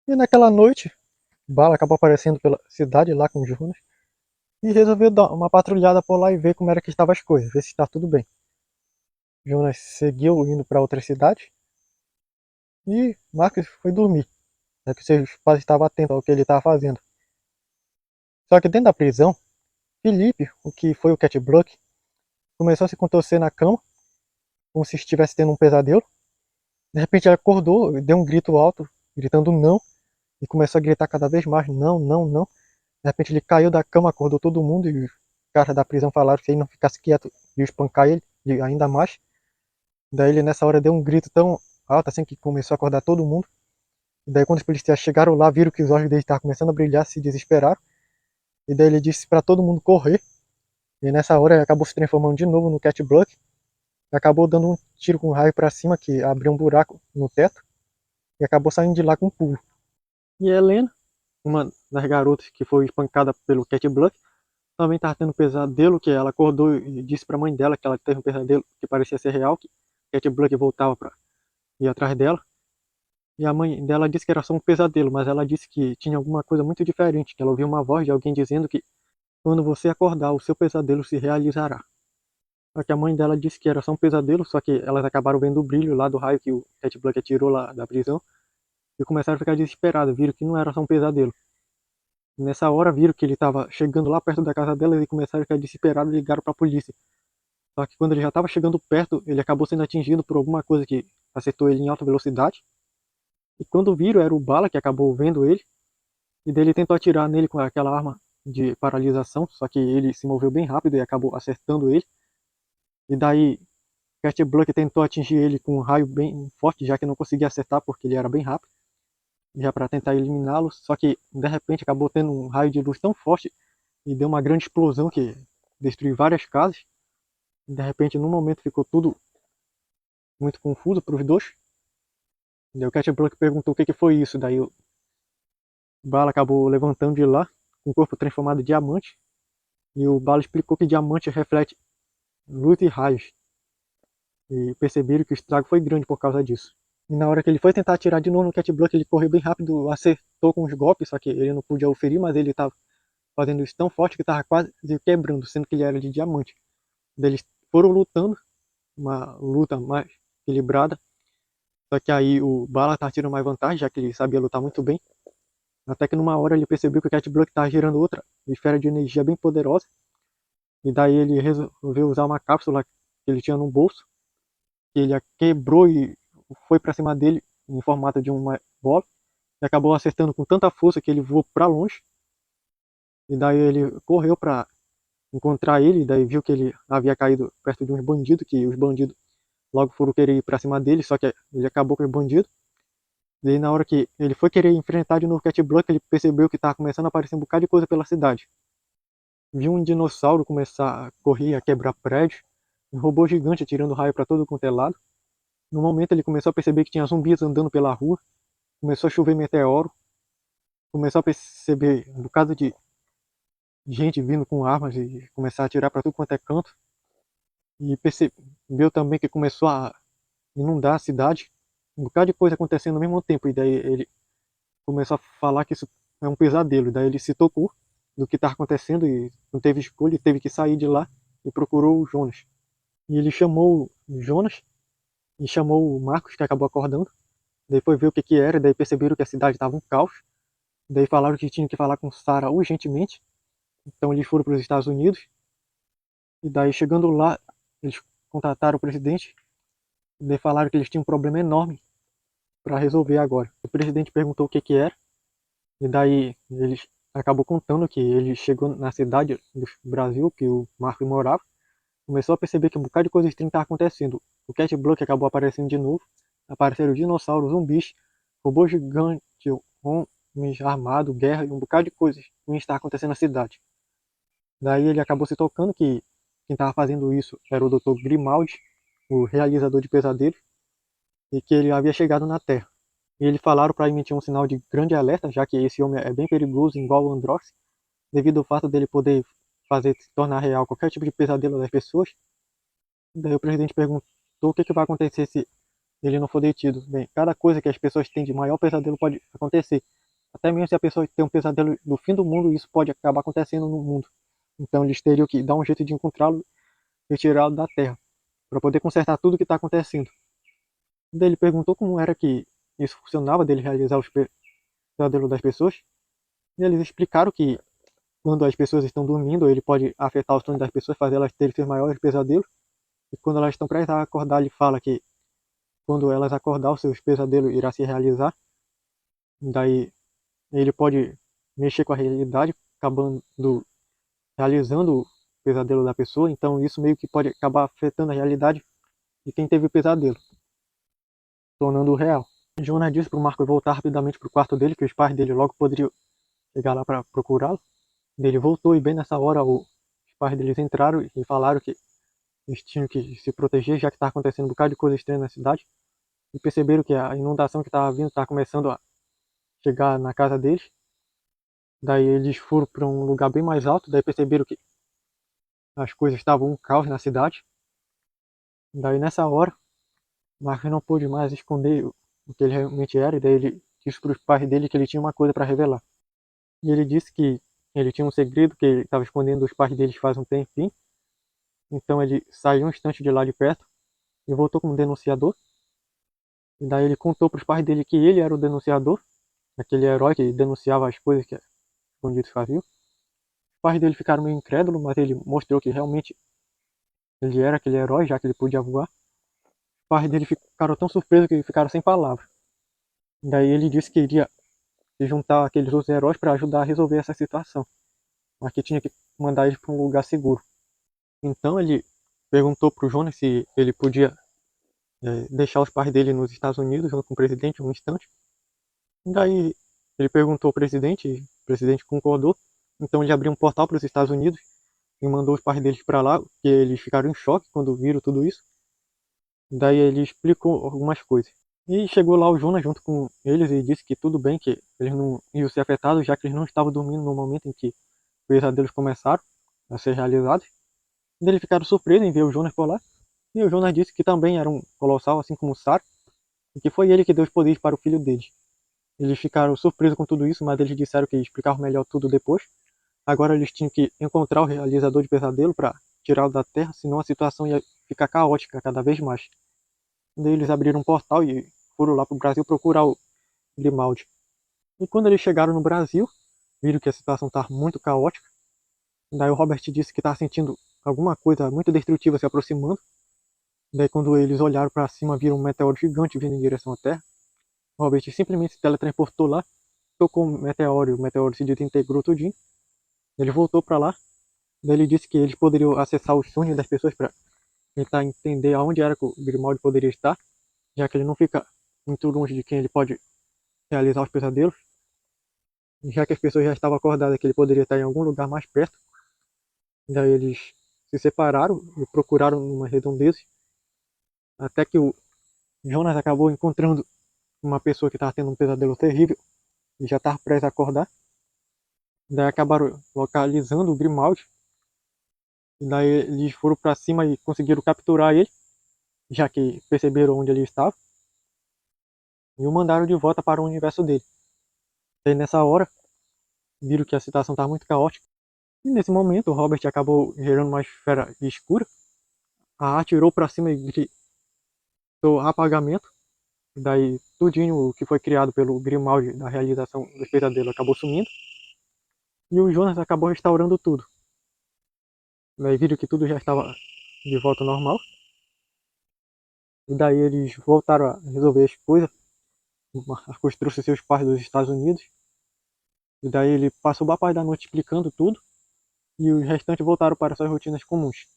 E naquela noite, Bala acabou aparecendo pela cidade lá com o Jonas e resolveu dar uma patrulhada por lá e ver como era que estavam as coisas, ver se está tudo bem. Jonas seguiu indo para outra cidade e Marcos foi dormir, já que seus pais estavam atentos ao que ele estava fazendo. Só que dentro da prisão, Felipe, o que foi o Cat Block, começou a se contorcer na cama, como se estivesse tendo um pesadelo. De repente ele acordou e deu um grito alto, gritando não, e começou a gritar cada vez mais, não, não, não. De repente ele caiu da cama, acordou todo mundo e os caras da prisão falaram que se ele não ficasse quieto, ia espancar ele ainda mais. Daí ele nessa hora deu um grito tão alto assim que começou a acordar todo mundo. E daí quando os policiais chegaram lá, viram que os olhos dele estavam começando a brilhar, se desesperaram. E daí ele disse para todo mundo correr. E nessa hora ele acabou se transformando de novo no Cat Block. Acabou dando um tiro com raio para cima que abriu um buraco no teto. E acabou saindo de lá com um pulo. E a Helena, uma das garotas que foi espancada pelo Cat Block, também estava tendo um pesadelo, que ela acordou e disse para a mãe dela que ela teve um pesadelo que parecia ser real, que Cat Block voltava para ir atrás dela. E a mãe dela disse que era só um pesadelo, mas ela disse que tinha alguma coisa muito diferente, que ela ouviu uma voz de alguém dizendo que quando você acordar, o seu pesadelo se realizará. Só que a mãe dela disse que era só um pesadelo, só que elas acabaram vendo o brilho lá do raio que o Cat Block atirou lá da prisão e começaram a ficar desesperadas, viram que não era só um pesadelo. Nessa hora viram que ele estava chegando lá perto da casa delas e começaram a ficar desesperados e ligaram para a polícia. Só que quando ele já estava chegando perto, ele acabou sendo atingido por alguma coisa que acertou ele em alta velocidade. E quando viram, era o Bala que acabou vendo ele. E daí ele tentou atirar nele com aquela arma de paralisação, só que ele se moveu bem rápido e acabou acertando ele. E daí Cat Block tentou atingir ele com um raio bem forte, já que não conseguia acertar porque ele era bem rápido, já para tentar eliminá-lo. Só que de repente acabou tendo um raio de luz tão forte e deu uma grande explosão que destruiu várias casas. E de repente, no momento, ficou tudo muito confuso para os dois. Daí o Cat Block perguntou o que foi isso. Daí o Bala acabou levantando de lá, com o corpo transformado em diamante. E o Bala explicou que diamante reflete luz e raios. E perceberam que o estrago foi grande por causa disso. E na hora que ele foi tentar atirar de novo no Cat Block, ele correu bem rápido, acertou com os golpes, só que ele não podia o ferir, mas ele estava fazendo isso tão forte que estava quase quebrando, sendo que ele era de diamante. Daí eles foram lutando, uma luta mais equilibrada. Só que aí o Bala estava tirando mais vantagem, já que ele sabia lutar muito bem. Até que numa hora ele percebeu que o Cat Block estava gerando outra esfera de energia bem poderosa. E daí ele resolveu usar uma cápsula que ele tinha no bolso. Que ele a quebrou e foi para cima dele em formato de uma bola. E acabou acertando com tanta força que ele voou para longe. E daí ele correu para encontrar ele. E daí viu que ele havia caído perto de uns bandidos. Que os bandidos logo foram querer ir para cima dele. Só que ele acabou com os bandidos. Daí na hora que ele foi querer enfrentar de novo o Cat Block, ele percebeu que estava começando a aparecer um bocado de coisa pela cidade. Viu um dinossauro começar a correr, a quebrar prédios, um robô gigante atirando raio para todo quanto é lado. No momento ele começou a perceber que tinha zumbis andando pela rua, começou a chover meteoro, começou a perceber um bocado de gente vindo com armas e começar a atirar para tudo quanto é canto. E percebeu também que começou a inundar a cidade, um bocado de coisa acontecendo ao mesmo tempo. E daí ele começou a falar que isso é um pesadelo. Daí ele se tocou do que estava acontecendo e não teve escolha, teve que sair de lá e procurou o Jonas. E ele chamou o Jonas e chamou o Marcos, que acabou acordando. Daí foi ver o que que era, daí perceberam que a cidade estava um caos. Daí falaram que tinham que falar com Sarah urgentemente. Então eles foram para os Estados Unidos. E daí chegando lá, eles contataram o presidente. E daí falaram que eles tinham um problema enorme para resolver agora. O presidente perguntou o que que era. E daí eles acabou contando que ele chegou na cidade do Brasil, que o Marco morava, começou a perceber que um bocado de coisa estranha estava acontecendo. O Cat Block acabou aparecendo de novo, apareceram dinossauros, zumbis, robôs gigantes, homens armados, guerra e um bocado de coisas que estava acontecendo na cidade. Daí ele acabou se tocando que quem estava fazendo isso era o Dr. Grimaldi, o realizador de pesadelos, e que ele havia chegado na Terra. E eles falaram para emitir um sinal de grande alerta, já que esse homem é bem perigoso, igual o Androx, devido ao fato dele poder fazer se tornar real qualquer tipo de pesadelo das pessoas. Daí o presidente perguntou o que vai acontecer se ele não for detido. Bem, cada coisa que as pessoas têm de maior pesadelo pode acontecer. Até mesmo se a pessoa tem um pesadelo do fim do mundo, isso pode acabar acontecendo no mundo. Então eles teriam que dar um jeito de encontrá-lo e tirá-lo da Terra, para poder consertar tudo o que está acontecendo. Daí ele perguntou como era que isso funcionava, dele realizar os pesadelos das pessoas. E eles explicaram que quando as pessoas estão dormindo, ele pode afetar o sono das pessoas, fazer elas terem seus maiores pesadelos. E quando elas estão prestes a acordar, ele fala que quando elas acordar, os seus pesadelos irá se realizar. Daí ele pode mexer com a realidade, acabando realizando o pesadelo da pessoa. Então isso meio que pode acabar afetando a realidade de quem teve o pesadelo, tornando-o real. Jonas disse para o Marco voltar rapidamente para o quarto dele, que os pais dele logo poderiam chegar lá para procurá-lo. Ele voltou e bem nessa hora os pais deles entraram e falaram que eles tinham que se proteger, já que estava acontecendo um bocado de coisa estranha na cidade. E perceberam que a inundação que estava vindo estava começando a chegar na casa deles. Daí eles foram para um lugar bem mais alto, daí perceberam que as coisas estavam um caos na cidade. Daí nessa hora, Marcos não pôde mais esconder o que ele realmente era, e daí ele disse para os pais dele que ele tinha uma coisa para revelar. E ele disse que ele tinha um segredo que ele estava escondendo dos pais deles faz um tempinho. Então ele saiu um instante de lá de perto e voltou como denunciador. E daí ele contou para os pais dele que ele era o denunciador, aquele herói que denunciava as coisas que os bandidos faziam. Os pais dele ficaram meio incrédulos, mas ele mostrou que realmente ele era aquele herói, já que ele podia voar. Os pais dele ficaram tão surpresos que ficaram sem palavras. Daí ele disse que iria se juntar àqueles outros heróis para ajudar a resolver essa situação, mas que tinha que mandar eles para um lugar seguro. Então ele perguntou para o Jonas se ele podia deixar os pais dele nos Estados Unidos junto com o presidente um instante. Daí ele perguntou ao presidente, e o presidente concordou. Então ele abriu um portal para os Estados Unidos e mandou os pais deles para lá, que eles ficaram em choque quando viram tudo isso. Daí ele explicou algumas coisas. E chegou lá o Jonas junto com eles e disse que tudo bem, que eles não iam ser afetados, já que eles não estavam dormindo no momento em que os pesadelos começaram a ser realizados. E eles ficaram surpresos em ver o Jonas por lá. E o Jonas disse que também era um colossal, assim como o Sar, e que foi ele que deu os poderes para o filho deles. Eles ficaram surpresos com tudo isso, mas eles disseram que explicavam melhor tudo depois. Agora eles tinham que encontrar o realizador de pesadelo para tirá-lo da Terra, senão a situação ia ficar caótica cada vez mais. Daí eles abriram um portal e foram lá para o Brasil procurar o Grimaldi. E quando eles chegaram no Brasil, viram que a situação estava muito caótica. Daí o Robert disse que estava sentindo alguma coisa muito destrutiva se aproximando. Daí quando eles olharam para cima, viram um meteoro gigante vindo em direção à Terra. O Robert simplesmente se teletransportou lá, tocou o meteoro se desintegrou tudinho. Ele voltou para lá. Daí ele disse que eles poderiam acessar os sonhos das pessoas para tentar entender aonde era que o Grimaldi poderia estar, já que ele não fica muito longe de quem ele pode realizar os pesadelos, já que as pessoas já estavam acordadas que ele poderia estar em algum lugar mais perto. Daí eles se separaram e procuraram numa redondeza, até que o Jonas acabou encontrando uma pessoa que estava tendo um pesadelo terrível e já estava prestes a acordar. Daí acabaram localizando o Grimaldi. E daí eles foram para cima e conseguiram capturar ele, já que perceberam onde ele estava, e o mandaram de volta para o universo dele. E nessa hora, viram que a situação estava muito caótica. E nesse momento, o Robert acabou gerando uma esfera escura, atirou para cima e gritou apagamento. E daí tudinho o que foi criado pelo Grimaldi da realização do pesadelo acabou sumindo. E o Jonas acabou restaurando tudo. Daí viram que tudo já estava de volta ao normal. E daí eles voltaram a resolver as coisas. Marcos trouxe seus pais dos Estados Unidos. E daí ele passou boa parte da noite explicando tudo. E os restantes voltaram para suas rotinas comuns.